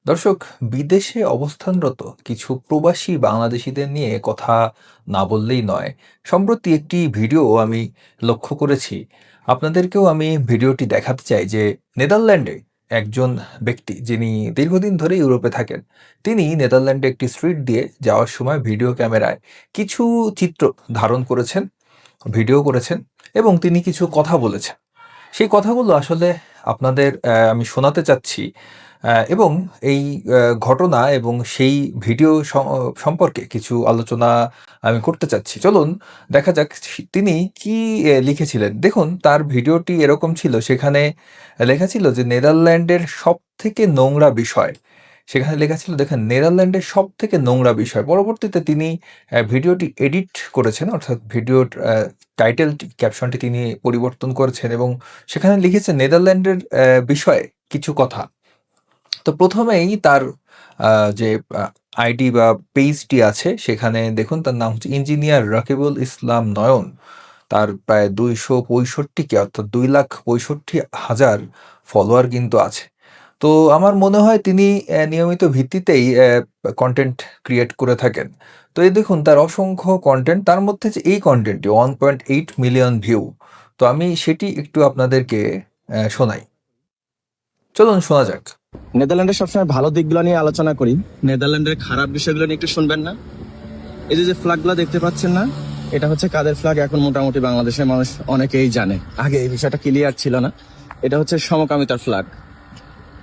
দর্শক, বিদেশে অবস্থানরত কিছু প্রবাসী বাংলাদেশীদের নিয়ে কথা না বললেই নয়। সম্প্রতি একটি ভিডিও আমি লক্ষ্য করেছি। আপনাদেরকেও আমি ভিডিওটি দেখাতে চাই যে নেদারল্যান্ডে একজন ব্যক্তি যিনি দীর্ঘদিন ধরে ইউরোপে থাকেন, তিনি নেদারল্যান্ডে একটি স্ট্রিট দিয়ে যাওয়ার সময় ভিডিও ক্যামেরায় কিছু চিত্র ধারণ করেছেন, ভিডিও করেছেন এবং তিনি কিছু কথা বলেছেন। সেই কথাগুলো আসলে আপনাদের আমি শোনাতে চাচ্ছি এবং এই ঘটনা এবং সেই ভিডিও সম্পর্কে কিছু আলোচনা আমি করতে চাচ্ছি। চলুন দেখা যাক তিনি কি লিখেছিলেন। দেখুন, তার ভিডিওটি এরকম ছিল, সেখানে লেখা ছিল যে নেদারল্যান্ডের সবথেকে নোংরা বিষয়। সেখানে লেখা ছিল, দেখেন, নেদারল্যান্ডের সবথেকে নোংরা বিষয়। পরবর্তীতে তিনি ভিডিওটি এডিট করেছেন, অর্থাৎ ভিডিওর টাইটেলটি, ক্যাপশনটি তিনি পরিবর্তন করেছেন এবং সেখানে লিখেছেন নেদারল্যান্ডের বিষয়ে কিছু কথা। তো প্রথমেই তার যে আইডি বা পেজটি আছে, সেখানে দেখুন তার নাম হচ্ছে ইঞ্জিনিয়ার রাকিবুল ইসলাম নয়ন। তার প্রায় 265 অর্থাৎ 2,65,000 ফলোয়ার কিন্তু আছে। তো আমার মনে হয় তিনি নিয়মিত ভিত্তিতেই কনটেন্ট ক্রিয়েট করে থাকেন। তো এই দেখুন তার অসংখ্য কনটেন্ট, তার মধ্যে যে এই কনটেন্টটি 1.8 মিলিয়ন ভিউ। তো আমি সেটি একটু আপনাদেরকে শোনাই। চলুন শোনা যাক। নেদারল্যান্ডের সবসময় ভালো দিকগুলো নিয়ে আলোচনা করি, নেদারল্যান্ডের খারাপ বিষয়গুলো নিয়ে একটু শুনবেন না? এই যে ফ্ল্যাগগুলো দেখতে পাচ্ছেন না, এটা হচ্ছে কাদের ফ্ল্যাগ? এখন মোটামুটি বাংলাদেশের মানুষ অনেকেই জানে, আগে এই বিষয়টা ক্লিয়ার ছিল না। এটা হচ্ছে সমকামিতার ফ্ল্যাগ।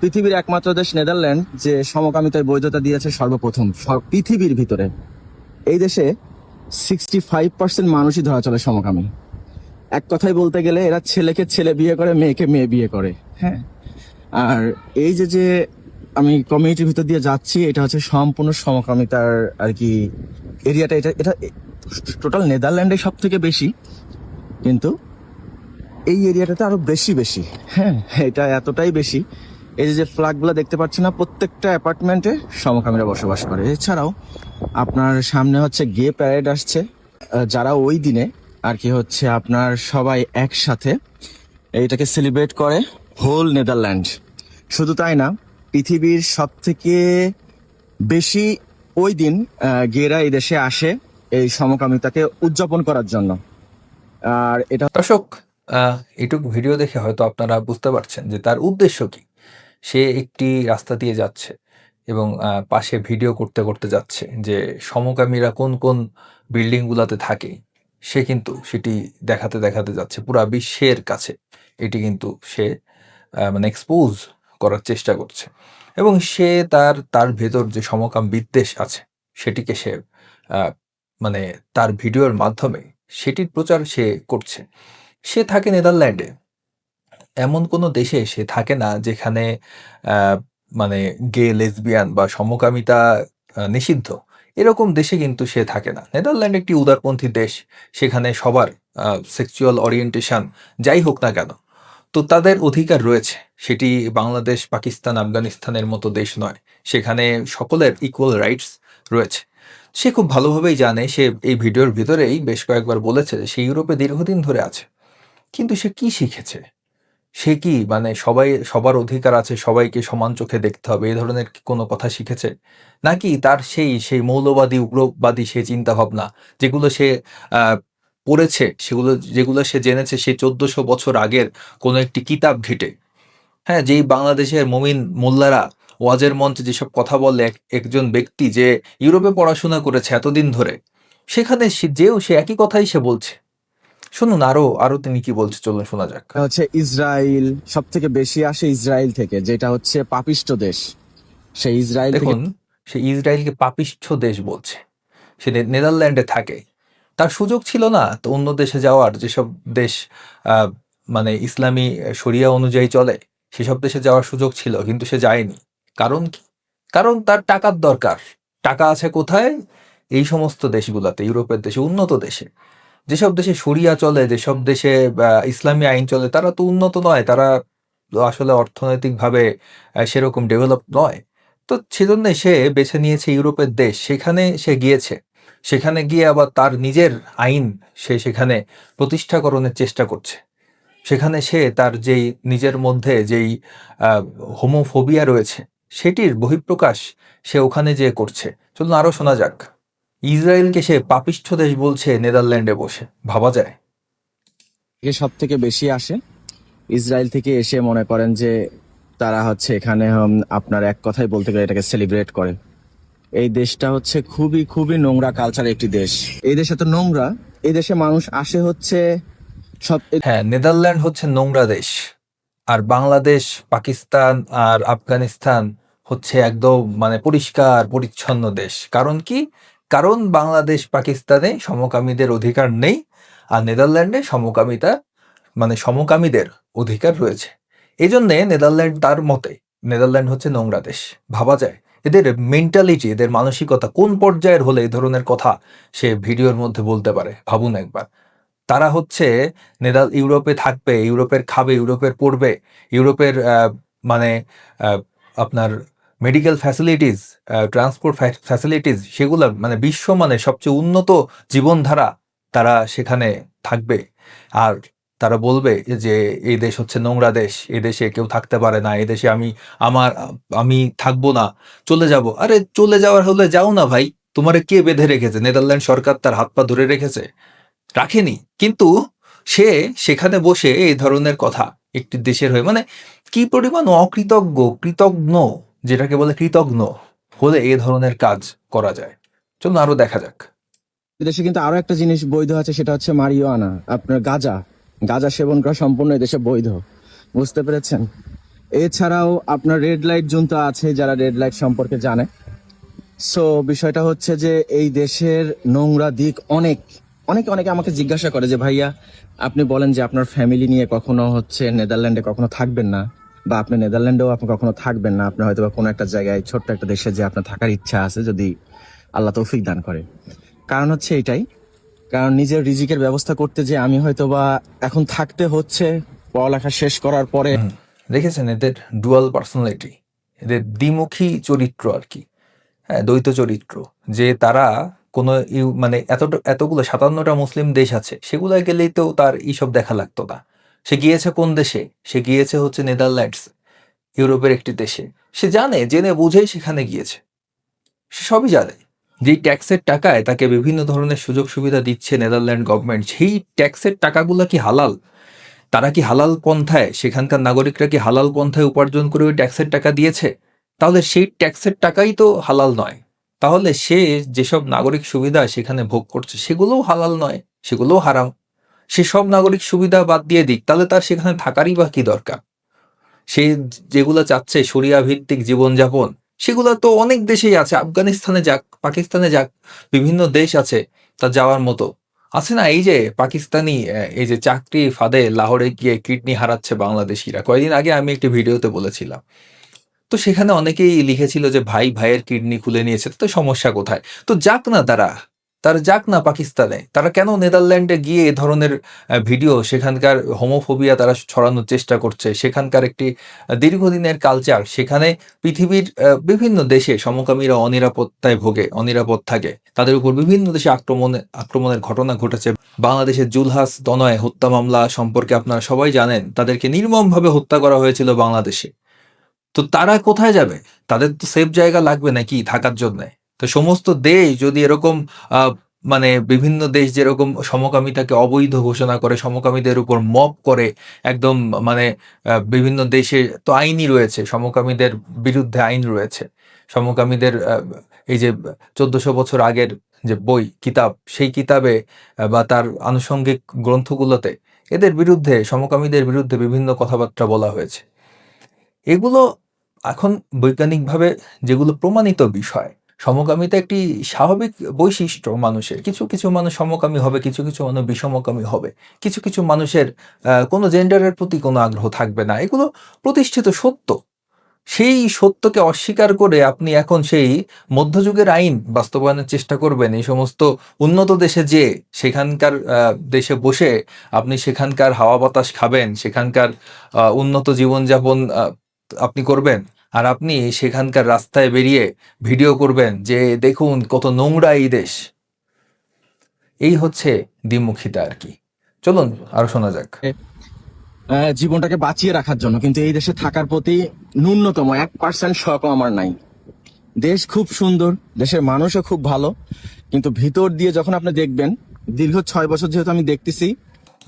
পৃথিবীর একমাত্র দেশ নেদারল্যান্ড যে সমকামিতায় বৈধতা দিয়েছে সর্বপ্রথম পৃথিবীর ভিতরে। এই দেশে 65% মানুষই ধরা চলে সমকামী। এক কথায় বলতে গেলে এরা ছেলেকে ছেলে বিয়ে করে, মেয়েকে মেয়ে বিয়ে করে। হ্যাঁ, আর এই যে আমি কমিউনিটির ভিতর দিয়ে যাচ্ছি, এটা হচ্ছে সম্পূর্ণ সমকামিতার আর কি এরিয়াটা। এটা এটা টোটাল নেদারল্যান্ডে সব থেকে বেশি, কিন্তু এই এরিয়াটাতে আরো বেশি বেশি। হ্যাঁ, এটা এতটাই বেশি। এই যে ফ্ল্যাগগুলো দেখতে পাচ্ছেন না, প্রত্যেকটা অ্যাপার্টমেন্টে সমকামীরা বসবাস করে। এছাড়াও আপনার সামনে হচ্ছে গে প্যারেড আসছে, যারা ওই দিনে আর কি হচ্ছে আপনার সবাই একসাথে এইটাকে সেলিব্রেট করে হোল নেদারল্যান্ড। শুধু তাই না, পৃথিবীর সব থেকে বেশি ওই দিন গেরা এই দেশে আসে এই সমকামিতাকে উদযাপন করার জন্য। আর এটা দর্শক, এটুকু ভিডিও দেখে হয়তো আপনারা বুঝতে পারছেন যে তার উদ্দেশ্য কি। সে একটি রাস্তা দিয়ে যাচ্ছে এবং পাশে ভিডিও করতে করতে যাচ্ছে যে সমকামীরা কোন কোন বিল্ডিংগুলোতে থাকে। সে কিন্তু সেটি দেখাতে দেখাতে যাচ্ছে পুরা বিশ্বের কাছে। এটি কিন্তু সে মানে এক্সপোজ করার চেষ্টা করছে এবং সে তার তার ভেতর যে সমকাম বিদ্বেষ আছে সেটিকে সে আহ, মানে তার ভিডিওর মাধ্যমে সেটির প্রচার সে করছে। সে থাকে নেদারল্যান্ডে। এমন কোনো দেশে সে থাকে না যেখানে আহ, মানে গে, লেসবিয়ান বা সমকামিতা নিষিদ্ধ। এরকম দেশে কিন্তু সে থাকে না। নেদারল্যান্ড একটি উদারপন্থী দেশ। সেখানে সবার সেক্সুয়াল ওরিয়েন্টেশন যাই হোক না কেন, তো তাদের অধিকার রয়েছে। সেটি বাংলাদেশ, পাকিস্তান, আফগানিস্তানের মতো দেশ নয়। সেখানে সকলের ইকুয়াল রাইটস রয়েছে। সে খুব ভালোভাবেই জানে। সে এই ভিডিওর ভিতরেই বেশ কয়েকবার বলেছে যে সে ইউরোপে দীর্ঘদিন ধরে আছে। কিন্তু সে কি শিখেছে? সে কি মানে সবার অধিকার আছে, সবাইকে সমান চোখে দেখতে হবে, এ ধরনের কি কোনো কথা শিখেছে? নাকি তার সেই মৌলবাদী, উগ্রবাদী সে চিন্তাভাবনা যেগুলো সে আ পড়েছে, যেগুলো সে জেনেছে সেই ১৪০০ বছর আগের কোনো একটি কিতাব ঘেঁটে, হ্যাঁ? যেই বাংলাদেশের মমিন মোল্লারা ওয়াজের মঞ্চে যেসব কথা বলে একজন ব্যক্তি যে ইউরোপে পড়াশোনা করেছে এতদিন ধরে, সেখানে যেও সে একই কথাই সে বলছে। শুনুন আরো তিনি কি বলছে, চলুন শোনা যাক। হচ্ছে ইসরায়েল সব থেকে বেশি আসে ইসরায়েল থেকে, যেটা হচ্ছে পাপিষ্ট দেশ। সেই ইসরায়েল থেকে দেখুন, সে ইসরায়েলকে পাপিষ্ঠ দেশ বলছে। সে নেদারল্যান্ডে থাকে। তার সুযোগ ছিল না তো অন্য দেশে যাওয়ার, যেসব দেশ আহ, মানে ইসলামী শরিয়া অনুযায়ী চলে, সেসব দেশে যাওয়ার সুযোগ ছিল, কিন্তু সে যায়নি। কারণ কি? কারণ তার টাকার দরকার। টাকা আছে কোথায়? এই সমস্ত দেশগুলোতে, ইউরোপের দেশে, উন্নত দেশে। যেসব দেশে শরিয়া চলে, যেসব দেশে ইসলামী আইন চলে, তারা তো উন্নত নয়। তারা তো আসলে অর্থনৈতিকভাবে সেরকম ডেভেলপ নয়। তো সেজন্য সে বেছে নিয়েছে ইউরোপের দেশ। সেখানে সে গিয়েছে। সেখানে গিয়ে আবার তার নিজের আইন সে সেখানে প্রতিষ্ঠাকরণের চেষ্টা করছে। সেখানে সে তার যেই নিজের মধ্যে যেই হোমোফোবিয়া রয়েছে, সেটির বহিঃপ্রকাশ সে ওখানে যেয়ে করছে। চলুন আরো শোনা যাক। ইসরায়েলকে সে পাপিষ্ঠ দেশ বলছে নেদারল্যান্ডে বসে, ভাবা যায়? সব থেকে বেশি আসে ইসরায়েল থেকে এসে মনে করেন যে তারা হচ্ছে এখানে আপনার এক কথাই বলতে গেলে এটাকে সেলিব্রেট করে। এই দেশটা হচ্ছে খুবই খুবই নোংরা কালচারের একটি দেশ। এই দেশ এত নোংরা, এই দেশে মানুষ আসে হচ্ছে সব হ্যাঁ, নেদারল্যান্ড হচ্ছে নোংরা দেশ, আর বাংলাদেশ, পাকিস্তান আর আফগানিস্তান হচ্ছে একদম মানে পরিষ্কার পরিচ্ছন্ন দেশ। কারণ কি? কারণ বাংলাদেশ পাকিস্তানে সমকামীদের অধিকার নেই, আর নেদারল্যান্ডে সমকামিতা মানে সমকামীদের অধিকার রয়েছে। এই জন্যে নেদারল্যান্ড, তার মতে নেদারল্যান্ড হচ্ছে নোংরা দেশ। ভাবা যায় এদের মেন্টালিটি, এদের মানসিকতা কোন পর্যায়ের হলে এই ধরনের কথা সে ভিডিওর মধ্যে বলতে পারে? ভাবুন একবার। তারা হচ্ছে ইউরোপে থাকবে, ইউরোপের খাবে, ইউরোপের পড়বে, ইউরোপের মানে আপনার মেডিকেল ফ্যাসিলিটিস, ট্রান্সপোর্ট ফ্যাসিলিটিস, সেগুলো মানে বিশ্বমানের সবচেয়ে উন্নত জীবনধারা, তারা সেখানে থাকবে। আর তারা বলবে যে এই দেশ হচ্ছে নোংরা দেশ, এই দেশে কেউ থাকতে পারে না, এই দেশে আমি থাকবো না, চলে যাব। আরে চলে যাওয়ার হলে যাও না ভাই, তোমারে কে বেঁধে রেখেছে? নেদারল্যান্ড সরকার তার হাত পা ধরে রেখেছে? রাখেনি। কিন্তু সে সেখানে বসে এই ধরনের কথা একটি দেশের হয়ে, মানে কি পরিমাণ কৃতজ্ঞ, যেটাকে বলে কৃতজ্ঞ হলে এই ধরনের কাজ করা যায়। চলুন আরো দেখা যাক। দেশে কিন্তু আরো একটা জিনিস বৈধ আছে, সেটা হচ্ছে মারিওয়ানা, আপনার গাঁজা। গাঁজা সেবন করা সম্পূর্ণ এই দেশে বৈধ, বুঝতে পেরেছেন? এছাড়াও আপনার রেড লাইট জোন তো আছে, যারা রেড লাইট সম্পর্কে জানে। সো বিষয়টা হচ্ছে যে এই দেশের নোংরা দিক অনেক, অনেকে আমাকে জিজ্ঞাসা করে যে ভাইয়া আপনি বলেন যে আপনার ফ্যামিলি নিয়ে কখনো হচ্ছে নেদারল্যান্ডে কখনো থাকবেন না, বা আপনি নেদারল্যান্ডেও আপনি কখনো থাকবেন না, আপনি হয়তো বা কোনো একটা জায়গায় ছোট্ট একটা দেশে যে আপনার থাকার ইচ্ছা আছে যদি আল্লাহ তৌফিক দান করে। কারণ হচ্ছে এটাই, কারণ নিজের রিজিকের ব্যবস্থা করতে যে আমি হয়তো বা এখন থাকতে হচ্ছে পড়ালেখা শেষ করার পরে। দেখেছেন এদের ডুয়াল পার্সোনালিটি, এদের দ্বিমুখী চরিত্র আর কি। হ্যাঁ, দ্বৈত চরিত্র। যে তারা কোনো মানে এতগুলো 57টা মুসলিম দেশ আছে, সেগুলোয় গেলেই তো তার এইসব দেখা লাগতো না। সে গিয়েছে কোন দেশে? সে গিয়েছে হচ্ছে নেদারল্যান্ডস, ইউরোপের একটি দেশে। সে জানে, জেনে বুঝেই সেখানে গিয়েছে। সে সবই জানে। যেই ট্যাক্সের টাকায় তাকে বিভিন্ন ধরনের সুযোগ সুবিধা দিচ্ছে নেদারল্যান্ড গভর্নমেন্ট, সেই ট্যাক্সের টাকাগুলো কি হালাল? তারা কি হালাল পন্থায়, সেখানকার নাগরিকরা কি হালাল পন্থায় উপার্জন করে ওই ট্যাক্সের টাকা দিয়েছে? তাহলে সেই ট্যাক্সের টাকাই তো হালাল নয়। তাহলে সে যেসব নাগরিক সুবিধা সেখানে ভোগ করছে সেগুলোও হালাল নয়, সেগুলোও হারাম। সে সব নাগরিক সুবিধা বাদ দিয়ে দিক, তাহলে তার সেখানে থাকারই বা কি দরকার? সে যেগুলো চাচ্ছে শরিয়া ভিত্তিক জীবনযাপন, সেগুলো তো অনেক দেশেই আছে। আফগানিস্তানে যাক, পাকিস্তানে যাক, বিভিন্ন দেশ আছে তার যাওয়ার মতো। আছে না, এই যে পাকিস্তানি এই যে চাকরি ফাঁদে লাহোরে গিয়ে কিডনি হারাচ্ছে বাংলাদেশিরা, কয়েকদিন আগে আমি একটি ভিডিওতে বলেছিলাম। তো সেখানে অনেকেই লিখেছিল যে ভাই ভাইয়ের কিডনি খুলে নিয়েছে, তো সমস্যা কোথায়? তো যাক না তারা যাক না পাকিস্তানে। তারা কেন নেদারল্যান্ডে গিয়ে এ ধরনের ভিডিও, সেখানকার হোমোফোবিয়া তারা ছড়ানোর চেষ্টা করছে? সেখানকার একটি দীর্ঘদিনের কালচার, সেখানে পৃথিবীর বিভিন্ন দেশে সমকামীরা অনিরাপত্তায় ভোগে, অনিরাপদ থাকে, তাদের উপর বিভিন্ন দেশে আক্রমণের ঘটনা ঘটেছে। বাংলাদেশের জুলহাস দনয় হত্যা মামলা সম্পর্কে আপনারা সবাই জানেন, তাদেরকে নির্মমভাবে হত্যা করা হয়েছিল বাংলাদেশে। তো তারা কোথায় যাবে? তাদের তো সেফ জায়গা লাগবে নাকি থাকার জন্য? তো সমস্ত দেশ যদি এরকম মানে বিভিন্ন দেশ যেরকম সমকামিতাকে অবৈধ ঘোষণা করে, সমকামীদের উপর মব করে একদম, মানে বিভিন্ন দেশে তো আইনই রয়েছে, সমকামীদের বিরুদ্ধে আইন রয়েছে। সমকামীদের এই যে 1400 বছর আগের যে বই কিতাব, সেই কিতাবে বা তার আনুষঙ্গিক গ্রন্থগুলোতে এদের বিরুদ্ধে, সমকামীদের বিরুদ্ধে বিভিন্ন কথাবার্তা বলা হয়েছে। এগুলো এখন বৈজ্ঞানিকভাবে যেগুলো প্রমাণিত বিষয়, সমকামিতা একটি স্বাভাবিক বৈশিষ্ট্য মানুষের। কিছু কিছু মানুষ সমকামী হবে, কিছু কিছু মানুষ বিষমকামী হবে, কিছু কিছু মানুষের কোনো জেন্ডারের প্রতি কোনো আগ্রহ থাকবে না। এগুলো প্রতিষ্ঠিত সত্য। সেই সত্যকে অস্বীকার করে আপনি এখন সেই মধ্যযুগের আইন বাস্তবায়নের চেষ্টা করবেন এই সমস্ত উন্নত দেশে, যে সেখানকার দেশে বসে আপনি সেখানকার হাওয়া বাতাস খাবেন, সেখানকার উন্নত জীবনযাপন আপনি করবেন, আর আপনি সেখানকার রাস্তায় বেরিয়ে ভিডিও করবেন যে দেখুন কত নোংরা এই দেশ। এই হচ্ছে দ্বিমুখিতা আর কি। চলুন আরো শোনা যাক। জীবনটাকে বাঁচিয়ে রাখার জন্য, কিন্তু এই দেশে থাকার প্রতি ন্যূনতম 1% শখও আমার নাই। দেশ খুব সুন্দর, দেশের মানুষও খুব ভালো, কিন্তু ভিতর দিয়ে যখন আপনি দেখবেন, দীর্ঘ 6 বছর যেহেতু আমি দেখতেছি।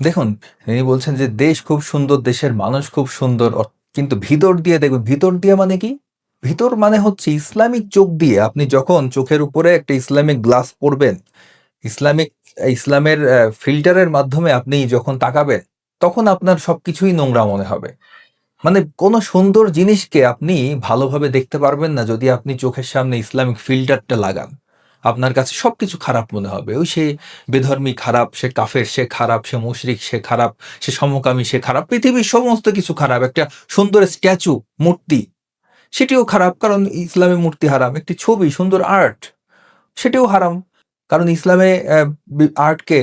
দেখুন, তিনি বলছেন যে দেশ খুব সুন্দর, দেশের মানুষ খুব সুন্দর, কিন্তু ভিতর দিয়ে দেখবেন, ভিতর দিয়ে মানে কি? ভিতর মানে হচ্ছে ইসলামিক চোখ দিয়ে আপনি যখন চোখের উপরে একটা ইসলামিক গ্লাস পরবেন, ইসলামের ফিল্টারের মাধ্যমে আপনি যখন তাকাবেন, তখন আপনার সবকিছুই নোংরা মনে হবে। মানে কোনো সুন্দর জিনিসকে আপনি ভালোভাবে দেখতে পারবেন না যদি আপনি চোখের সামনে ইসলামিক ফিল্টারটা লাগান। আপনার কাছে সবকিছু খারাপ মনে হবে। ওই সে বেধর্মী খারাপ, সে কাফের সে খারাপ, সে মুশরিক সে খারাপ, সে সমকামী সে খারাপ, পৃথিবীর সমস্ত কিছু খারাপ। একটা সুন্দর স্ট্যাচু, মূর্তি, সেটিও খারাপ, কারণ ইসলামে মূর্তি হারাম। একটি ছবি, সুন্দর আর্ট, সেটিও হারাম, কারণ ইসলামে আর্টকে,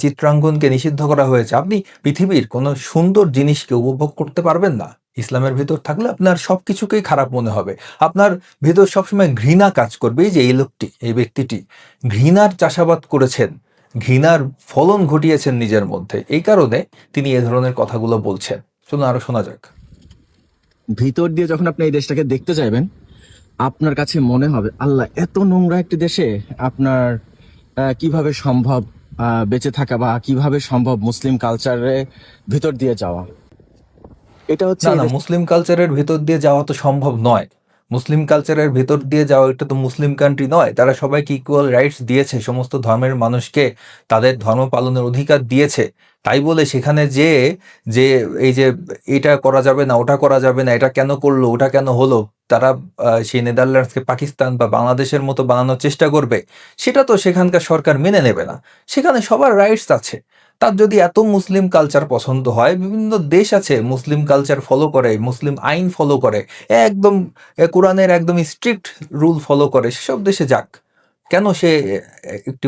চিত্রাঙ্কনকে নিষিদ্ধ করা হয়েছে। আপনি পৃথিবীর কোনো সুন্দর জিনিসকে উপভোগ করতে পারবেন না ইসলামের ভিতর থাকলে। আপনার সবকিছুকেই খারাপ মনে হবে, আপনার ভেতর সবসময় ঘৃণা কাজ করবে। এই যে এই লোকটি, এই ব্যক্তিটি ঘৃণার চাষাবাদ করেছেন, ঘৃণার ফলন ঘটিয়েছেন নিজের মধ্যে, এই কারণে তিনি এ ধরনের কথাগুলো বলছেন। চলুন আরো শোনা যাক। ভিতর দিয়ে যখন আপনি এই দেশটাকে দেখতে যাবেন, আপনার কাছে মনে হবে আল্লাহ, এত নোংরা একটি দেশে আপনার কিভাবে সম্ভব বেঁচে থাকা, বা কিভাবে সম্ভব মুসলিম কালচারে ভিতর দিয়ে যাওয়া। এটা হচ্ছে না, মুসলিম কালচারের ভিতর দিয়ে যাওয়া তো সম্ভব নয়। মুসলিম কালচারের ভিতর দিয়ে যাওয়া, এটা তো মুসলিম কান্ট্রি নয়। তারা সবাইকে ইকুয়াল রাইটস দিয়েছে, সমস্ত ধর্মের মানুষকে তাদের ধর্ম পালনের অধিকার দিয়েছে। তাই বলে সেখানে যে এই যে এটা করা যাবে না, ওটা করা যাবে না, এটা কেন করলো, ওটা কেন হলো, তারা সেই নেদারল্যান্ডসকে পাকিস্তান বা বাংলাদেশের মতো বানানোর চেষ্টা করবে, সেটা তো সেখানকার সরকার মেনে নেবে না। সেখানে সবার রাইটস আছে। তার যদি এত মুসলিম কালচার পছন্দ হয়, বিভিন্ন দেশ আছে মুসলিম কালচার ফলো করে, মুসলিম আইন ফলো করে, একদম কোরআনের একদম স্ট্রিক্ট রুল ফলো করে, সেসব দেশে যাক। কেন সে একটি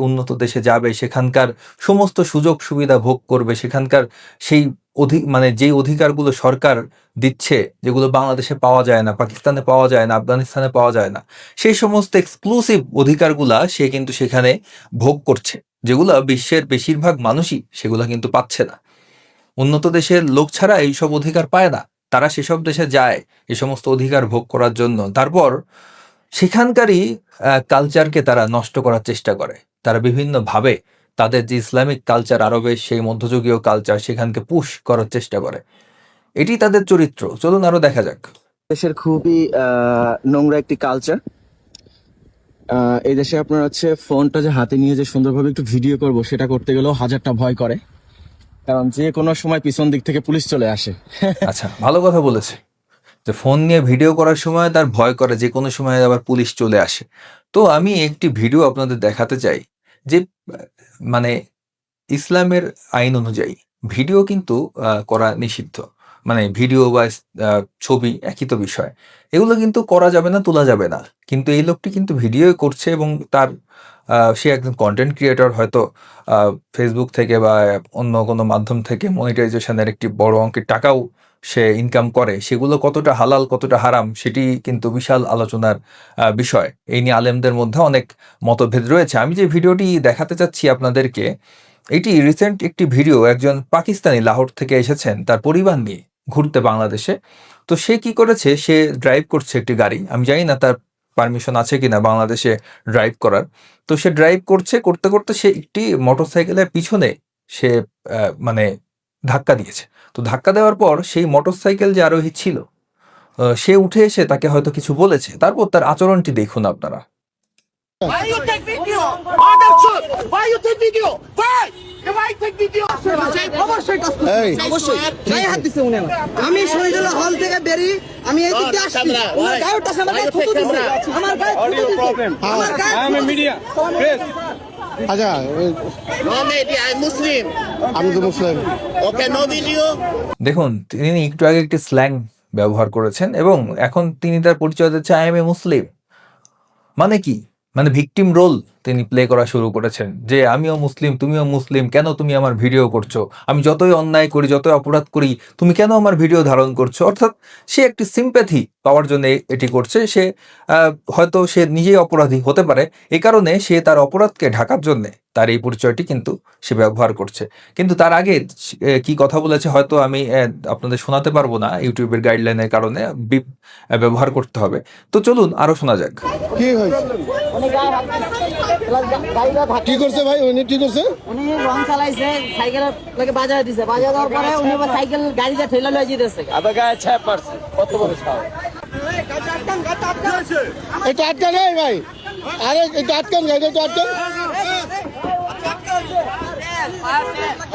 উন্নত দেশে যাবে, সেখানকার সমস্ত সুযোগ সুবিধা ভোগ করবে, সেখানকার সেই মানে যেই অধিকারগুলো সরকার দিচ্ছে, যেগুলো বাংলাদেশে পাওয়া যায় না, পাকিস্তানে পাওয়া যায় না, আফগানিস্তানে পাওয়া যায় না, সেই সমস্ত এক্সক্লুসিভ অধিকারগুলা সে কিন্তু সেখানে ভোগ করছে, যেগুলো বিশ্বের বেশিরভাগ মানুষই সেগুলো কিন্তু পাচ্ছে না। উন্নত দেশের লোক ছাড়া এইসব অধিকার পায় না। তারা সেসব দেশে যায় এই সমস্ত অধিকার ভোগ করার জন্য, তারপর সেখানকারই কালচারকে তারা নষ্ট করার চেষ্টা করে। তারা বিভিন্নভাবে তাদের যে ইসলামিক কালচার, আরবের সেই মধ্যযুগীয় কালচার, সেখানকে পুশ করার চেষ্টা করে। এটি তাদের চরিত্র। চলুন আরো দেখা যাক। দেশের খুবই নোংরা একটি কালচার। এই দেশে আপনার হচ্ছে ফোনটা যে হাতে নিয়ে যে সুন্দরভাবে একটু ভিডিও করব, সেটা করতে গেলেও হাজারটা ভয় করে, কারণ যে কোনো সময় পিছন দিক থেকে পুলিশ চলে আসে। আচ্ছা, ভালো কথা বলেছে যে ফোন নিয়ে ভিডিও করার সময় তার ভয় করে, যে কোনো সময় আবার পুলিশ চলে আসে। তো আমি একটি ভিডিও আপনাদের দেখাতে চাই যে মানে ইসলামের আইন অনুযায়ী ভিডিও কিন্তু করা নিষিদ্ধ। মানে ভিডিও বা ছবি একই তো বিষয়, এগুলো কিন্তু করা যাবে না, তোলা যাবে না। কিন্তু এই লোকটি কিন্তু ভিডিও করছে, এবং তার সে একজন কন্টেন্ট ক্রিয়েটর, হয়তো ফেসবুক থেকে বা অন্য কোনো মাধ্যম থেকে মনিটাইজেশনের একটি বড় অঙ্কের টাকাও সে ইনকাম করে। সেগুলো কতটা হালাল কতটা হারাম সেটি কিন্তু বিশাল আলোচনার বিষয়। এই নিয়ে আলেমদের মধ্যে অনেক মতভেদ রয়েছে। আমি যে ভিডিওটি দেখাতে চাচ্ছি আপনাদেরকে, এটি রিসেন্ট একটি ভিডিও। একজন পাকিস্তানি লাহোর থেকে এসেছেন তার পরিবার নিয়ে ঘুরতে বাংলাদেশে। তো সে কি করেছে, সে ড্রাইভ করছে একটি গাড়ি, আমি জানি না তার পারমিশন আছে কিনা বাংলাদেশে ড্রাইভ করার। তো সে ড্রাইভ করতে করতে সে একটি মোটরসাইকেলের পিছনে সে মানে ধাক্কা দিয়েছে। তো ধাক্কা দেওয়ার পর সেই মোটরসাইকেল যে আরোহী ছিল, সে উঠে এসে তাকে হয়তো কিছু বলেছে। তারপর তার আচরণটি দেখুন আপনারা। Why you take video? Order shoot. Why you take video? Why? Why take video? অবশ্যই টাচ করছি। অবশ্যই গায়ে হাত দিছে উনি আমার। আমি শহীদুল্লাহ হল থেকে বেরিয়ে আমি এই দিকে আসছি, উনার গায়ে টাচ, আমার গায়ে থুতু দিছে, আমার গায়ে থুতু দিছে, আমার গায়ে I am a media. Press. আচ্ছা No media, I'm Muslim. আমি তো মুসলিম। Okay, no video. দেখুন, তিনি একটু আগে একটি স্ল্যাং ব্যবহার করেছেন, এবং এখন তিনি তার পরিচয় দিচ্ছে আই এম এ মুসলিম। মানে কি? মানে ভিকটিম রোল তিনি প্লে করা শুরু করেছেন যে আমিও মুসলিম, তুমিও মুসলিম, কেন তুমি আমার ভিডিও করছো, আমি যতই অন্যায় করি, যতই অপরাধ করি, তুমি কেন আমার ভিডিও ধারণ করছো। অর্থাৎ সে একটি সিম্প্যাথি পাওয়ার জন্য এটি করছে। সে হয়তো সে নিজেই অপরাধী হতে পারে, এই কারণে সে তার অপরাধকে ঢাকার জন্য তার এই পরিচয়টি কিন্তু সে ব্যবহার করছে। কিন্তু তার আগে কি কথা বলেছে হয়তো আমি আপনাদের শোনাতে পারবো না, ইউটিউবের গাইডলাইনের কারণে বিপ ব্যবহার করতে হবে। তো চলুন আরো শোনা যাক। কি হয়েছে? উনি গায়ে হাত দিছে, প্লাস গাড়িটা ধাক্কা কি করছে ভাই? উনি কি করছে? উনি রং চালাইছে, সাইকেল লাগে বাজায় দিছে, বাজায় দেওয়ার পরে উনি আবার সাইকেল গাড়িটা ঠেলে লয়ে যেতেছে। আবার গায়ে ছ্যাপ পারছে, কত বড় সাহস। এটা আটকা নেই ভাই, আরে এটা আটকান গাড়িটা, এটা আটকান।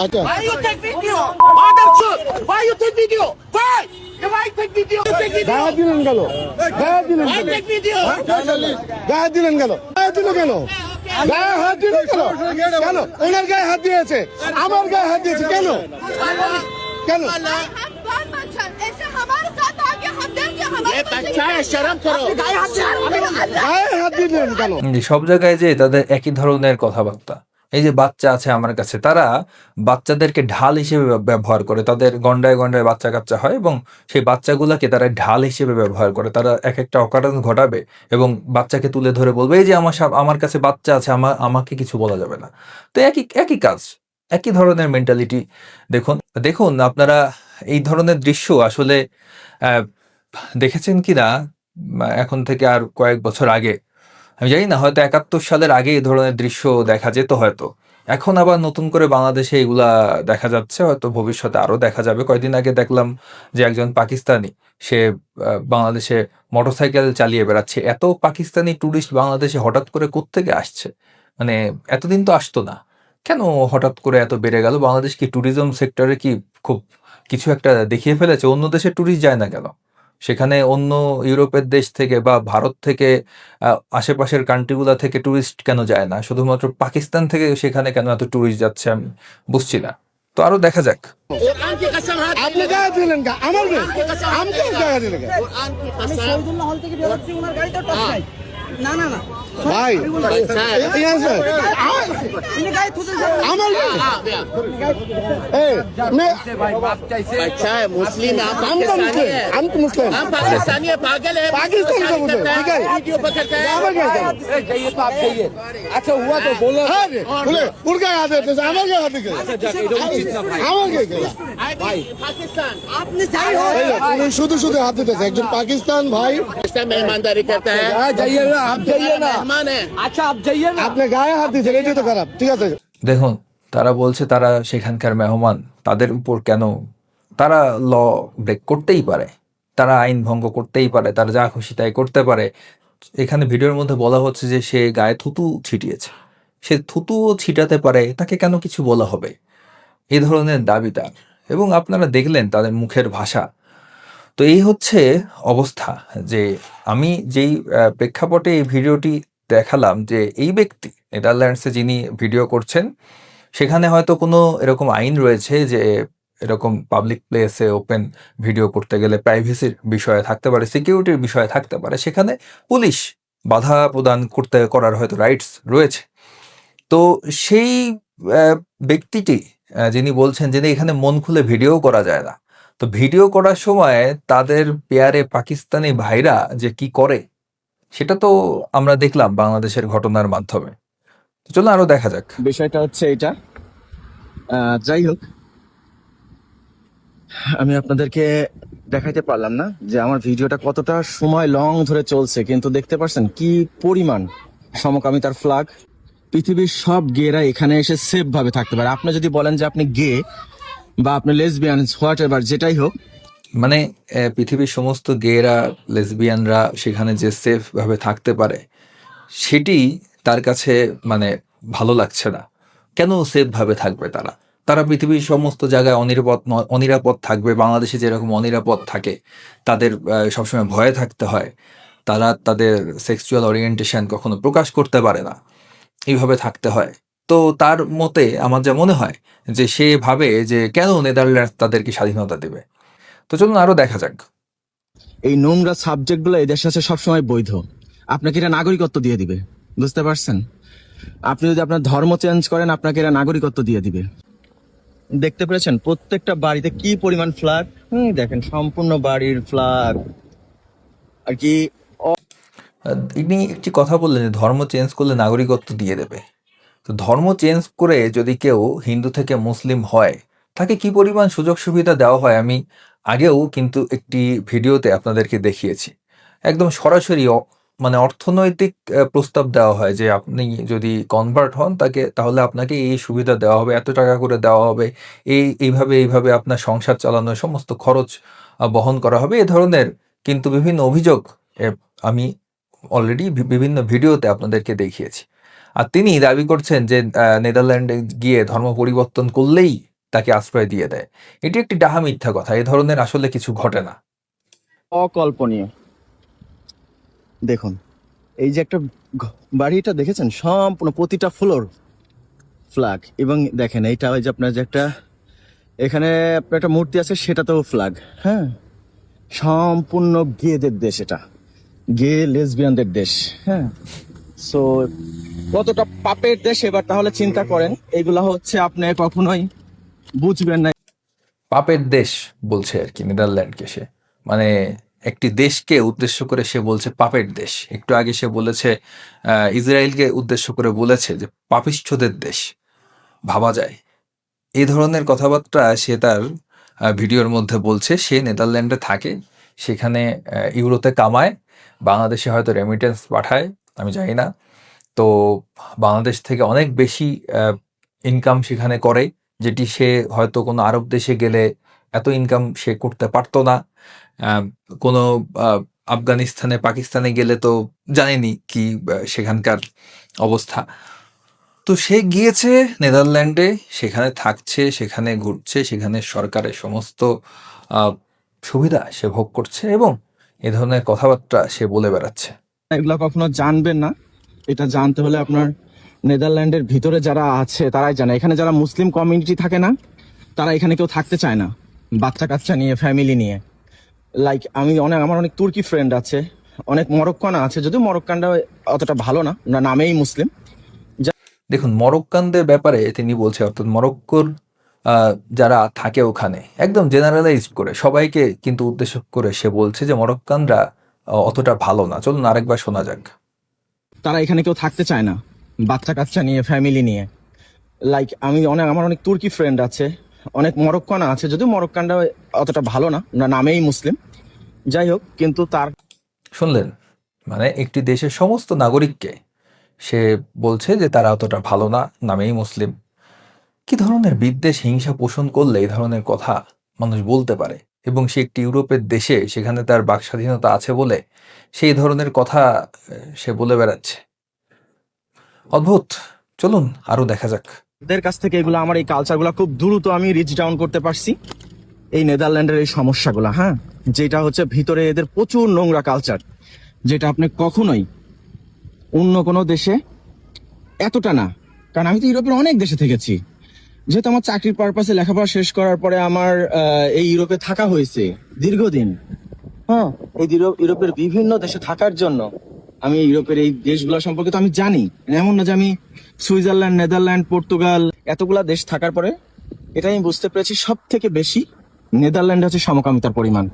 আচ্ছা Why you take video? Order shoot. Why you take video? Why? Why take video? Take video. গায়ে দিলেন গেল, গায়ে দিলেন Why কেন? take video? গায়ে দিলেন গেল, গায়ে দিল কেন? গায়ে হাত দিলেন কেন? কেন ওনার গায়ে হাত দিয়েছে, আমার গায়ে হাত দিয়েছে কেন? কেন? ऐसे हमारे साथ आके हम देंगे ये बच्चा है, शर्म करो. গায়ে হাত দিলেন কেন? যে সব জায়গায় যে তাদের একই ধরনের কথাবার্তা। এই যে বাচ্চা আছে আমার কাছে, তারা বাচ্চাদেরকে ঢাল হিসেবে ব্যবহার করে। তাদের গন্ডায় গন্ডায় বাচ্চা কাচ্চা হয় এবং সেই বাচ্চাগুলাকে তারা ঢাল হিসেবে ব্যবহার করে। তারা এক একটা অকারণ ঘটাবে এবং বাচ্চাকে তুলে ধরে বলবে এই যে আমার কাছে বাচ্চা আছে, আমাকে কিছু বলা যাবে না। তো একই কাজ, একই ধরনের মেন্টালিটি। দেখুন আপনারা এই ধরনের দৃশ্য আসলে দেখেছেন কিনা এখন থেকে আর কয়েক বছর আগে, আমি জানি না, হয়তো 71 সালের আগে এই ধরনের দৃশ্য দেখা যেত হয়তো। এখন আবার নতুন করে বাংলাদেশে এগুলা দেখা যাচ্ছে, হয়তো ভবিষ্যতে আরো দেখা যাবে। কয়েকদিন আগে দেখলাম যে একজন পাকিস্তানি, সে বাংলাদেশে মোটরসাইকেল চালিয়ে বেড়াচ্ছে। এত পাকিস্তানি টুরিস্ট বাংলাদেশে হঠাৎ করে কোত্থেকে আসছে, মানে এতদিন তো আসতো না, কেন হঠাৎ করে এত বেড়ে গেল? বাংলাদেশ কি ট্যুরিজম সেক্টরে কি খুব কিছু একটা দেখিয়ে ফেলেছে? অন্য দেশে ট্যুরিস্ট যায় না কেন? সেখানে অন্য ইউরোপের দেশ থেকে বা ভারত থেকে আশেপাশের কান্ট্রিগুলা থেকে ট্যুরিস্ট কেন যায় না? শুধুমাত্র পাকিস্তান থেকে সেখানে কেন এত ট্যুরিস্ট যাচ্ছে আমি বুঝছি না। তো আরো দেখা যাক। कुरान की कसम हाथ আপনি গায়ে দিলেন কেন? আমার গায়ে, আমাকে গায়ে দিলেন কেন? कुरान की আমি कसम. শহীদুল্লাহ হল থেকে বেরোচ্ছি, ওনার গাড়িটা টাচ নাই। না না না, ভাই এই আছে, উনি গায়ে থুতেছে। আমার গায়ে, এই बच्चा है, मुस्लिम है, हम আমি তো पाकिस्तानी মুসলিম, है. আমি তো মুসলিম। हम पाकिस्तानी है, पागल है. पाकिस्तानी का मुझे, ठीक है. वीडियो पकड़ता है. আমার গায়ে কেন? আচ্ছা হুয়া তো বলো। হ্যাঁ রে, বলে ওর গায়ে হাত দিয়েছে, আমার গায়ে হাত দিয়েছে, আমার গায়ে কেন? भाई पाकिस्तान আপনি যাই হোক, এই যে, উনি শুধু শুধু হাত দিতেছে, একজন পাকিস্তান ভাই। पाकिस्तान मेहमानदारी करता है. যাইয়ে না, আপ যাইয়ে না। मेहमान है. আচ্ছা আপ যাইয়ে না। আপনি গায়ে হাত দিয়েছেন, এটাই তো খারাপ। ঠিক আছে, দেখুন তারা বলছে তারা সেখানকার মেহমান, তাদের উপর কেন? তারা ল ব্রেক করতেই পারে, তারা আইন ভঙ্গ করতেই পারে, তারা যা খুশি তাই করতে পারে। এখানে ভিডিওর মধ্যে বলা হচ্ছে যে সে গায়ে থুতু ছিটিয়েছে, সে থুতুও ছিটাতে পারে, তাকে কেন কিছু বলা হবে? এই ধরনের দাবি তার। এবং আপনারা দেখলেন তাদের মুখের ভাষা। তো এই হচ্ছে অবস্থা, যে আমি যেই প্রেক্ষাপটে এই ভিডিওটি দেখালাম, যে এই ব্যক্তি নেদারল্যান্ডসে যিনি ভিডিও করছেন, সেখানে হয়তো কোনো এরকম আইন রয়েছে যে এরকম পাবলিক প্লেসে ওপেন ভিডিও করতে গেলে প্রাইভেসির বিষয়ে থাকতে পারে, সিকিউরিটির বিষয়ে থাকতে পারে, সেখানে পুলিশ বাধা প্রদান করার হয়তো রাইটস রয়েছে। তো সেই ব্যক্তিটি যিনি বলছেন যে এখানে মন খুলে ভিডিও করা যায় না, তো ভিডিও করার সময় তাদের পেয়ারে পাকিস্তানি ভাইরা যে কি করে সেটা তো আমরা দেখলাম বাংলাদেশের ঘটনার মাধ্যমে। তো চলুন আরো দেখা যাক। বিষয়টা হচ্ছে এটা, যাই হোক, আমি আপনাদেরকে দেখাইতে পারলাম না যে আমার ভিডিওটা কতটা সময় লং ধরে চলছে, কিন্তু দেখতে পাচ্ছেন কি পরিমাণ সমকামিতার ফ্ল্যাগ। পৃথিবীর সব গেরা এখানে এসে সেফ ভাবে থাকতে পারে। আপনি যদি বলেন যে আপনি গে বা আপনি লেসবিয়ান, হোয়াট এভার, যেটাই হোক, মানে পৃথিবীর সমস্ত গেরা লেসবিয়ানরা সেখানে যে সেফ ভাবে থাকতে পারে সেটি তার কাছে মানে ভালো লাগছে না। কেন সেফ ভাবে থাকবে তারা? তারা পৃথিবীর সমস্ত জায়গায় অনিরাপদ থাকবে। বাংলাদেশে যেরকম অনিরাপদ থাকে, তাদের সবসময় ভয়ে থাকতে হয়, তারা তাদের সেক্সুয়াল ওরিয়েন্টেশন কখনো প্রকাশ করতে পারে না, এইভাবে থাকতে হয়। তো তার মতে আমার যা মনে হয় যে সে ভাবে যে কেন নেদারল্যান্ডস তাদেরকে স্বাধীনতা দেবে। তো চলুন আরো দেখা যাক। এই নোংরা সাবজেক্ট গুলো এই দেশের কাছে সবসময় বৈধ। আপনাকে এটা নাগরিকত্ব দিয়ে দিবে, বুঝতে পারছেন? আপনি যদি আপনার ধর্ম চেঞ্জ করেন আপনাকে এরা নাগরিকত্ব দিয়ে দিবে। দেখতে পেরেছেন প্রত্যেকটা বাড়িতে কি পরিমাণ ফ্ল্যাগ, দেখেন সম্পূর্ণ বাড়ির ফ্ল্যাগ আর কি। ইনি একটি কথা বললেন যে ধর্ম চেঞ্জ করলে নাগরিকত্ব দিয়ে দেবে। তো ধর্ম চেঞ্জ করে যদি কেউ হিন্দু থেকে মুসলিম হয় তাকে কি পরিমাণ সুযোগ সুবিধা দেওয়া হয় আমি আগেও কিন্তু একটি ভিডিওতে আপনাদেরকে দেখিয়েছি। একদম সরাসরি মানে অর্থনৈতিক প্রস্তাব দেওয়া হয় যে আপনি যদি কনভার্ট হন তাহলে আপনাকে এই সুবিধা দেওয়া হবে, এত টাকা করে দেওয়া হবে, এইভাবে আপনার সংসার চালানোর সমস্ত খরচ বহন করা হবে। এ ধরনের কিন্তু বিভিন্ন অভিযোগ আমি অলরেডি বিভিন্ন ভিডিওতে আপনাদেরকে দেখিয়েছি। আর তিনি দাবি করছেন যে নেদারল্যান্ডে গিয়ে ধর্ম পরিবর্তন করলেই তাকে আশ্রয় দিয়ে দেয়। এটি একটি ডাহা মিথ্যা কথা। এই ধরনের আসলে কিছু ঘটে না। অকল্পনীয়। দেখুন এই যে একটা বাড়িটা দেখেছেন সম্পূর্ণ প্রতিটা ফ্লোর ফ্ল্যাগ, এবং দেখেন এইটা ওই যে আপনার যে একটা এখানে আপনার একটা মূর্তি আছে সেটাতেও ফ্ল্যাগ। হ্যাঁ, সম্পূর্ণ গেদের দেশ, এটা গে লেসবিয়ানদের দেশ। হ্যাঁ, সো কতটা পাপের দেশ এবার তাহলে চিন্তা করেন। এগুলা হচ্ছে আপনি কখনোই বুঝবেন না। পাপের দেশ বলছে আর কি নেদারল্যান্ডকে সে, মানে একটি দেশকে উদ্দেশ্য করে সে বলছে পাপের দেশ। একটু আগে সে বলেছে ইসরায়েলকে উদ্দেশ্য করে বলেছে যে পাপিষ্ঠদের দেশ। ভাবা যায় এই ধরনের কথাবার্তা সে তার ভিডিওর মধ্যে বলছে। সে নেদারল্যান্ডে থাকে, সেখানে ইউরোতে কামায়, বাংলাদেশে হয়তো রেমিটেন্স পাঠায়, আমি জানি না। তো বাংলাদেশ থেকে অনেক বেশি ইনকাম সেখানে করে, যেটি সে হয়তো কোনো আরব দেশে গেলে এত ইনকাম সে করতে পারতো না। কোনো আফগানিস্তানে পাকিস্তানে গেলে তো জানেনি কি সেখানকার অবস্থা। তো সে গিয়েছে নেদারল্যান্ডে, সেখানে থাকছে, সেখানে ঘুরছে, সেখানে সরকারের সমস্ত সুবিধা সে ভোগ করছে এবং এ ধরনের কথাবার্তা সে বলে বেড়াচ্ছে। এগুলা কখনো জানবেন না। এটা জানতে হলে আপনার নেদারল্যান্ডের ভিতরে যারা আছে তারাই জানে। এখানে যারা মুসলিম কমিউনিটি থাকে না, তারা এখানে কেউ থাকতে চায় না বাচ্চা কাচ্চা নিয়ে, ফ্যামিলি নিয়ে। লাইক আমার অনেক তুর্কি ফ্রেন্ড আছে, অনেক মরক্কান আছে, যদিও মরক্কানরা অতটা ভালো না, নামেই মুসলিম। দেখুন মরক্কানদের ব্যাপারে তিনি বলছে, অর্থাৎ মরক্কোর যারা থাকে ওখানে একদম জেনারেলাইজ করে সবাইকে কিন্তু উদ্দেশ্য করে সে বলছে যে মরক্কানরা অতটা ভালো না। চলুন আরেকবার শোনা যাক। তারা এখানে কেউ থাকতে চায় না বাচ্চা কাচ্চা নিয়ে, ফ্যামিলি নিয়ে। লাইক আমার অনেক তুর্কি ফ্রেন্ড আছে, অনেক মরক্কান আছে, যদিও মরক্কানরা অতটা ভালো না, নামেই মুসলিম। যাই হোক, কিন্তু তার শুনলেন, মানে একটি দেশের সমস্ত নাগরিককে সে বলছে যে তারা অতটা ভালো না, নামেই মুসলিম। কি ধরনের বিদ্বেষ হিংসা পোষণ করলে এই ধরনের কথা মানুষ বলতে পারে? এবং সে একটি ইউরোপের দেশে, সেখানে তার বাক স্বাধীনতা আছে বলে সেই ধরনের কথা সে বলে বেড়াচ্ছে। অদ্ভুত। চলুন আরো দেখা যাক। এদের কাছ থেকে এগুলো, আমার এই কালচারগুলো খুব দ্রুত আমি রিচ ডাউন করতে পারছি। এই নেদারল্যান্ডের এই সমস্যাগুলো, হ্যাঁ, যেটা হচ্ছে ভিতরে এদের প্রচুর নোংরা কালচার, যেটা আপনি কখনোই অন্য কোনো দেশে এতটা না। কারণ আমি তো ইউরোপের অনেক দেশে থেকেছি, যেহেতু আমার চাকরির পারপাসে লেখাপড়া শেষ করার পরে আমার এই ইউরোপে থাকা হয়েছে দীর্ঘদিন। হ্যাঁ, এই ইউরোপের বিভিন্ন দেশে থাকার জন্য আমি ইউরোপের এই দেশগুলো সম্পর্কে তো আমি জানি। এমন না যে আমি সুইজারল্যান্ড, নেদারল্যান্ড, পর্তুগাল এতগুলা দেশ থাকার পরে এটা আমি বুঝতে পেরেছি সব থেকে বেশি নেদারল্যান্ডে হচ্ছে সমকামিতার পরিমাণ,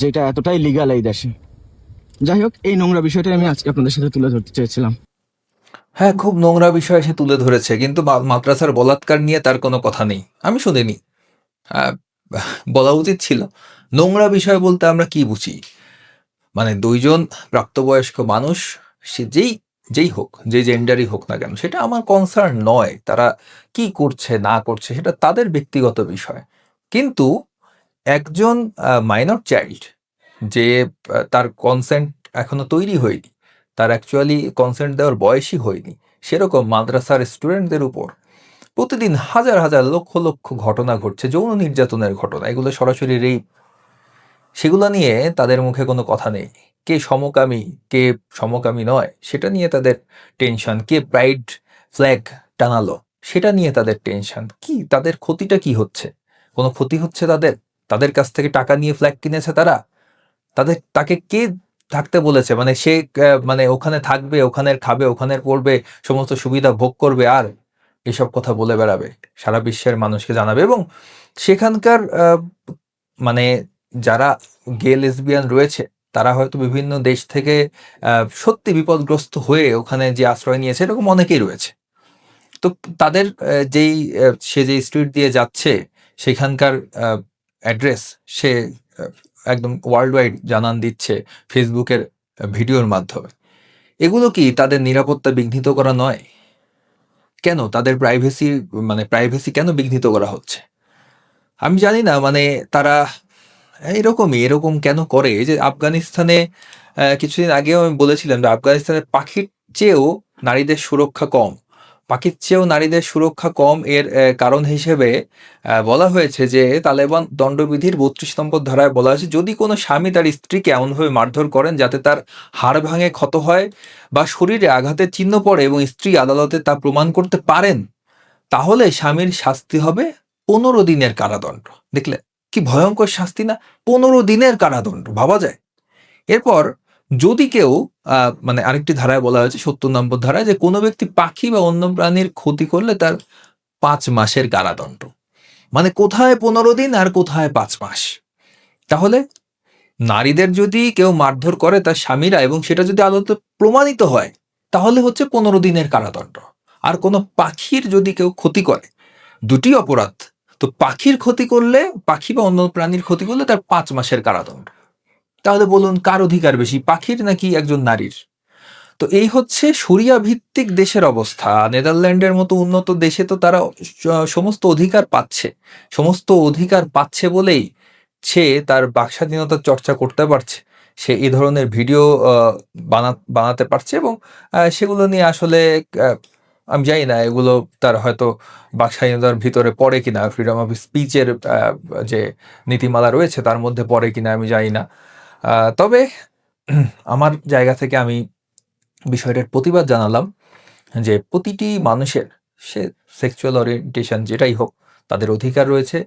যেটা এতটাই লিগাল এই দেশে। যাই হোক, এই নোংরা বিষয়টা আমি আজকে আপনাদের সাথে তুলে ধরতে চেয়েছিলাম। হ্যাঁ, খুব নোংরা বিষয় সে তুলে ধরেছে, কিন্তু মাদ্রাসার বলাৎকার নিয়ে তার কোনো কথা নেই, আমি শুনিনি। বলা উচিত ছিল। নোংরা বিষয় বলতে আমরা কি বুঝি? মানে দুইজন প্রাপ্তবয়স্ক মানুষ, সে যেই হোক, যে জেন্ডারই হোক না কেন, সেটা আমার কনসার্ন নয়। তারা কি করছে না করছে সেটা তাদের ব্যক্তিগত বিষয়। কিন্তু একজন মাইনর চাইল্ড, যে তার কনসেন্ট এখনো তৈরি হয়নি, তার অ্যাকচুয়ালি কনসেন্ট দেওয়ার বয়সই হয়নি, সেরকম মাদ্রাসার স্টুডেন্টদের উপর প্রতিদিন হাজার হাজার লক্ষ লক্ষ ঘটনা ঘটছে, যৌন নির্যাতনের ঘটনা, এগুলো সরাসরি রেপ। সেগুলো নিয়ে তাদের মুখে কোনো কথা নেই। কে সমকামী, কে সমকামী নয়, সেটা নিয়ে তাদের টেনশন। কে প্রাইড ফ্ল্যাগ টানালো, সেটা নিয়ে তাদের টেনশন। কি তাদের ক্ষতিটা কি হচ্ছে? কোনো ক্ষতি হচ্ছে তাদের? তাদের কাছ থেকে টাকা নিয়ে ফ্ল্যাগ কিনেছে তারা? তাকে কে থাকতে বলেছে, মানে সে মানে ওখানে থাকবে, ওখানে খাবে, ওখানে পড়বে, সমস্ত সুবিধা ভোগ করবে আর এসব কথা বলে বেড়াবে, সারা বিশ্বের মানুষকে জানাবে। এবং সেখানকার মানে যারা গে লেসবিয়ান রয়েছে তারা হয়তো বিভিন্ন দেশ থেকে সত্যি বিপদগ্রস্ত হয়ে ওখানে যে আশ্রয় নিয়েছে এরকম অনেকেই রয়েছে। তো তাদের সে যেই স্ট্রিট দিয়ে যাচ্ছে সেখানকার অ্যাড্রেস সে একদম ওয়ার্ল্ড ওয়াইড জানান দিচ্ছে ফেসবুকের ভিডিওর মাধ্যমে। এগুলো কি তাদের নিরাপত্তা বিঘ্নিত করা নয়? কেন তাদের প্রাইভেসি কেন বিঘ্নিত করা হচ্ছে? আমি জানি না, মানে তারা এরকম কেন করে? এই যে আফগানিস্তানে কিছুদিন আগেও আমি বলেছিলাম যে আফগানিস্তানের পাখির চেয়েও নারীদের সুরক্ষা কম। পাখির চেয়েও নারীদের সুরক্ষা কম এর কারণ হিসেবে বলা হয়েছে যে তালেবান দণ্ডবিধির ৩২ নম্বর ধারায় বলা হয়েছে, যদি কোনো স্বামী তার স্ত্রীকে এমনভাবে মারধর করেন যাতে তার হাড় ভাঙে ক্ষত হয় বা শরীরে আঘাতের চিহ্ন পড়ে এবং স্ত্রী আদালতে তা প্রমাণ করতে পারেন, তাহলে স্বামীর শাস্তি হবে ১৫ দিনের কারাদণ্ড। দেখলে কি ভয়ঙ্কর শাস্তি না? ১৫ দিনের কারাদণ্ড, ভাবা যায়? এরপর যদি কেউ মানে আরেকটি ধারায় বলা হয়েছে ৭০ নম্বর ধারায়, যে কোনো ব্যক্তি পাখি বা অন্য প্রাণীর ক্ষতি করলে তার ৫ মাসের কারাদণ্ড। মানে কোথায় ১৫ দিন আর কোথায় ৫ মাস? তাহলে নারীদের যদি কেউ মারধর করে তার স্বামীরা, এবং সেটা যদি আদালতে প্রমাণিত হয়, তাহলে হচ্ছে ১৫ দিনের কারাদণ্ড। আর কোনো পাখির যদি কেউ ক্ষতি করে, দুটি অপরাধ। তো পাখির ক্ষতি করলে, পাখি বা অন্য প্রাণীর ক্ষতি করলে তার ৫ মাসের কারাদণ্ড। তাহলে বলুন কার অধিকার বেশি, পাখির নাকি একজন নারীর? তো এই হচ্ছে শরিয়া ভিত্তিক দেশের অবস্থা। নেদারল্যান্ডের মতো উন্নত দেশে তো তারা সমস্ত অধিকার পাচ্ছে, সমস্ত অধিকার পাচ্ছে বলেই সে তার বাকস্বাধীনতার চর্চা করতে পারছে, সে এই ধরনের ভিডিও বানাতে পারছে। এবং সেগুলো নিয়ে আসলে আমি জানি না এগুলো তার হয়তো বাকস্বাধীনতার ভিতরে পড়ে কিনা, ফ্রিডম অফ স্পিচের যে নীতিমালা রয়েছে তার মধ্যে পড়ে কিনা আমি জানি না। তবে আমার জায়গা থেকে আমি বিষয়টার প্রতিবাদ জানালাম যে প্রতিটি মানুষের, সে সেক্সুয়াল ওরিয়েন্টেশন যেটাই হোক, তাদের অধিকার রয়েছে,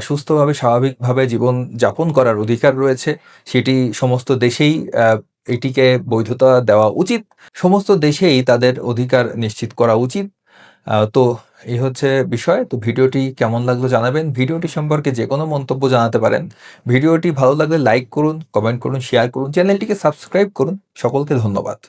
সুস্থভাবে স্বাভাবিকভাবে জীবন যাপন করার অধিকার রয়েছে। সেটি সমস্ত দেশেই এটিকে বৈধতা দেওয়া উচিত, সমস্ত দেশেই তাদের অধিকার নিশ্চিত করা উচিত। তো এই হচ্ছে বিষয়। তো ভিডিওটি কেমন লাগলো জানাবেন, ভিডিওটি সম্পর্কে যে কোনো মন্তব্য জানাতে পারেন। ভিডিওটি ভালো লাগলে লাইক করুন, কমেন্ট করুন, শেয়ার করুন, চ্যানেলটিকে সাবস্ক্রাইব করুন। সকলকে ধন্যবাদ।